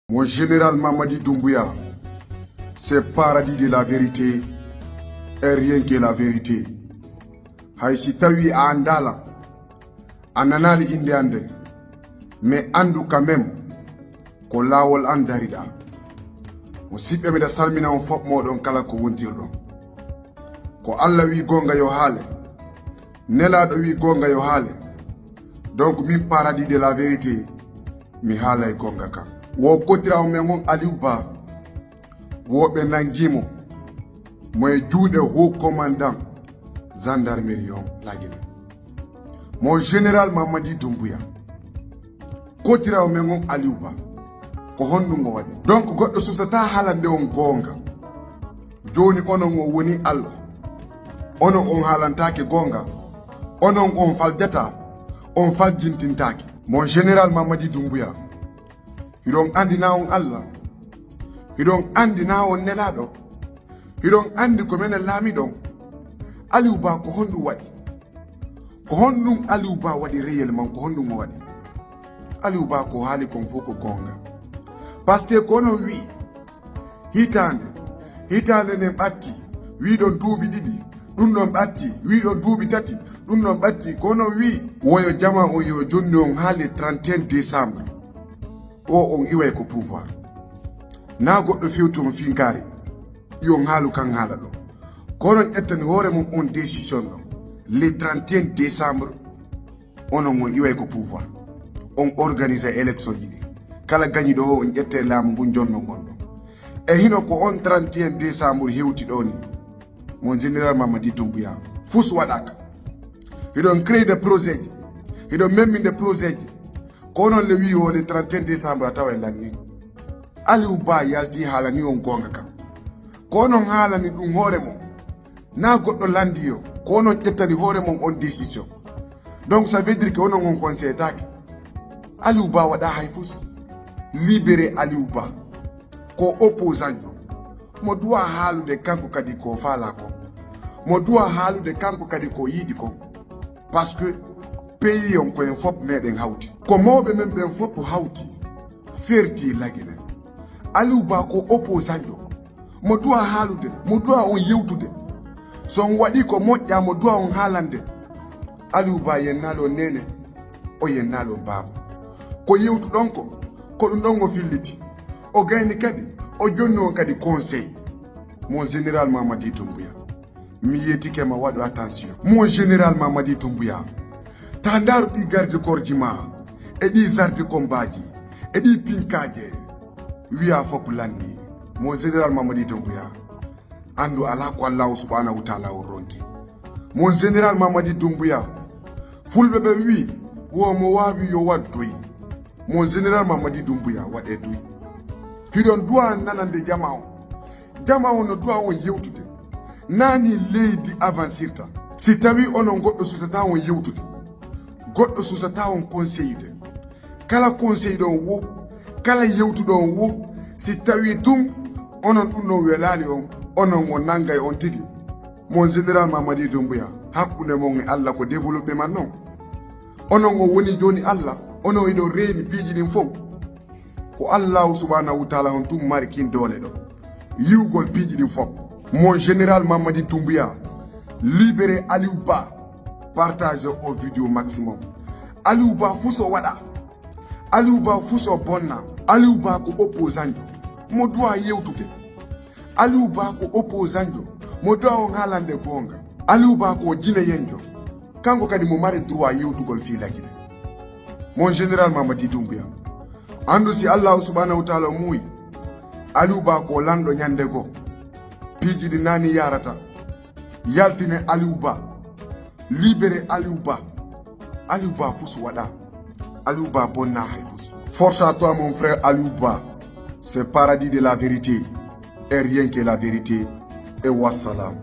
Mon général Mamadi Doumbouya, c'est paradis de la vérité et rien que la vérité. Haïsi tawi a andala, ananali inde ande, mais andu quand même, ko lawol andarida. O sippe da salmina on fop modon kala ko wontirdo. Ko Allah wi gonga yo haale, nelaɗo wi gonga yo haale. Donc min paradis de la vérité, mi haala e gonga ka. Wo kotirawo men on Aliou Ba, woɓe nangimo moye juuɗe haut commandant gendarmerie on lagine. Mon général Mamadi Doumbouya, kotirawo men on Aliou Ba, ko honnugo waɗi. Donc goɗɗo susata haalande on gonga. Joni onon o woni Allah, onon on haalantake gonga, onon on faldeta, on faljintintake. Mon général Mamadi Doumbouya, hiɗon andi na on Allah, hiɗon andi na on nelaɗo, hiɗon andi ko menen laamiɗon. Aliou Ba ko honɗum waɗi, ko honɗum Aliou Ba waɗi reyel man, ko honɗum o waɗi. Aliou Ba ko haali kon fof ko gonga. Par ce que kono wi hitande nden ɓatti, wiɗon duuɓi ɗiɗi, ɗum ɗon ɓatti, wiɗon duuɓi tati, ɗum ɗon ɓatti. Kono wi woyo jama on yo jonni on haali 31 décembre o on iway ko pouvoir. Na goɗɗo fewtomo finkari yon haalu kan haala ɗo. Konon ƴettani hoore mum on décision ɗo le 31 décembre onon on iway ko pouvoir, on organise élection ɗiɗi. Kala gañiɗo o on ƴette laamu ngun jonno gonɗo. E hino ko on 31 décembre hewti ɗo ni, mon général Mamadi Doumbouya fus waɗaka. Hiɗon créé de projet ji, hiɗon memminde projet ji. Ko non le wi o le 31 décembre a tawa e lanni. Aliou Ba yalti haalani on gonga kam. Ko non haalani ɗum hoore mum, na goɗɗo landi yo, ko non ƴettani hoore mum on décision. Donc ça veut dire que onon on conseilletake. Aliou Ba waɗa hay fus. Libéré Aliou Ba ko opposant jo, mo duwa haalude kanko kadi ko faala ko, mo duwa haalude kanko kadi ko yiɗi ko. Parce que pays on koyen fop meɗen hawti, ko mawɓe men ɓen fop hawti ferti lagine. Aliou Ba ko opposant jo, mo duwa haalude, mo duwa on yewtude. So on waɗi ko moƴƴa mo duwa on haalande. Aliou Ba yennalo nene, o yennalo baba. Ko yewtuɗon ko ɗum ɗon o filliti, o gayni kadi, o jonni on kadi conseil. Mon général Mamadi Doumbouya, mi yetike ma waɗu attention. Mon général Mamadi Doumbouya, ta ndaru ɗi garde corps ji ma, e ɗi zarde combat ji, e ɗi pinkaje, wiya fop lanni. Mon général Mamadi Doumbouya, andu ala ko Allah subhanahu wa ta'ala o ronki. Mon général Mamadi Doumbouya, fulɓe ɓe wi wo mo wawi yo wat doyi. Mon général Mamadi Doumbouya waɗe doyi. Hiɗon duwa nanande jama o no duwa on yewtude. Nani leydi avancirta si tawi onon goɗɗo susata on yewtude, goɗɗo susata on conseillude. Kala conseil ɗon wo, kala yewtuɗo on wo, si tawi tum onon ɗum no welali on, onon o nangay on tigi. Mon général Mamadi Doumbouya, hakkunde mon e Allah ko développé man non. Onon o woni joni Allah, onon iɗo reeni piiji ɗin fof. Ko Allah subhanahu wa ta'ala on tum mari kin doole ɗo yiwgol piiji ɗin fof. Mon général Mamadi Doumbouya, libéré Aliou Ba, partage au vidéo maximum. Aliou Ba fuso waɗa, Aliou Ba fuso bonna, Aliou Ba ko opposant jo, mo duwa yewtude. Aliou Ba ko opposant jo, mo duwa on haalande gonga. Aliou Ba ko jineyen jo, kanko kadi mo mari droit yewtugol fi lagine. Mon général Mamadi Doumbouya, andu si Allah subhanahu wa ta'ala muuyi, Aliou Ba ko lanɗo ñande go, piiji ɗi nani yarata, yaltine Aliou Ba, libéré Aliou Ba. Aliou Ba fus waɗa, Aliou Ba bonna hay fus. Force à toi mon frère Aliou Ba, c'est paradis de la vérité et rien que la vérité, et wassalam.